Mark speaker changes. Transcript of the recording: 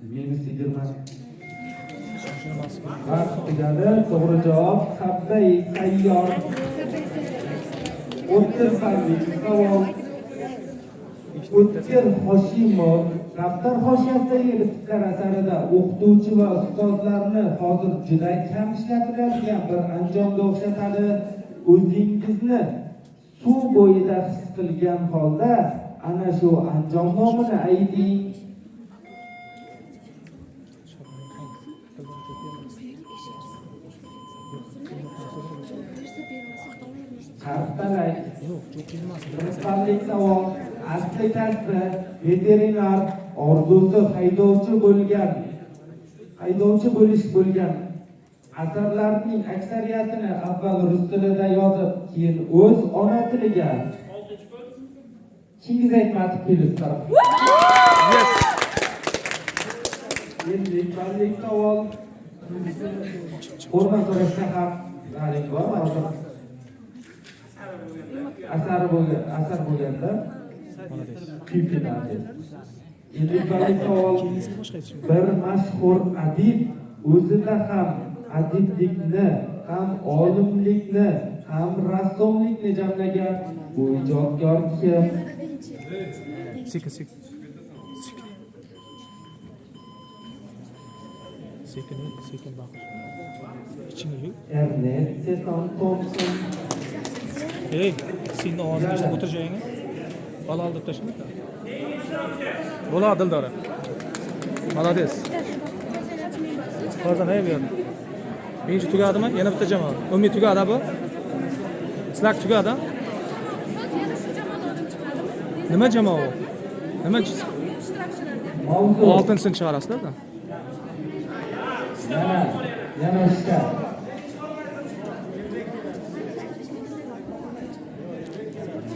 Speaker 1: Minus 20. Vaqt tugadi. To'g'ri javob Habday Sayyor. 30 sonlik savol. O'tkir Hoshimov Daftar hoshiyasidagi bitiklar asarida o'qituvchi va ustozlarni hozir juda kam ishlatiladigan bir anjomga o'xshatadi. O'zingizni suv bo'yida his qilgan holda ana shu anjom nomini ayting. Qartalay. Qiziqarli savol. Asli kasbi veterinar, orzusi haydovchi bo'lish bo'lgan. Asarlarning aksariyatini avval rus tilida yozib, keyin o'z ona tiliga. Chingiz Aytmatov kelibdi. Yes. Endi balli savol. Qo'rg'on so'rashga haqlaring bor hozir. Asar bo'lganda kuyfinadi. Endi balli savol. Bir mashhur adib o'zida ham adiblikni, ham olimlikni, ham rassomlikni jamlagan bu ijodkor kim?
Speaker 2: Sekin baqir. Ichingga yo'q.
Speaker 1: Ernest Thompson.
Speaker 2: Ey, sen ovozingni eshitib o'tir joyingga. Bola olib tashla. Bola Dildora. Молодец. Hozir nima berdi? Birinchi tugadimi? Yana bitta jamoa. Umumiy tugadi bu. Sizlar tugadi. Nima jamoa u? Nima? 6-sini chiqarasizlar-da.
Speaker 1: Yana ishga.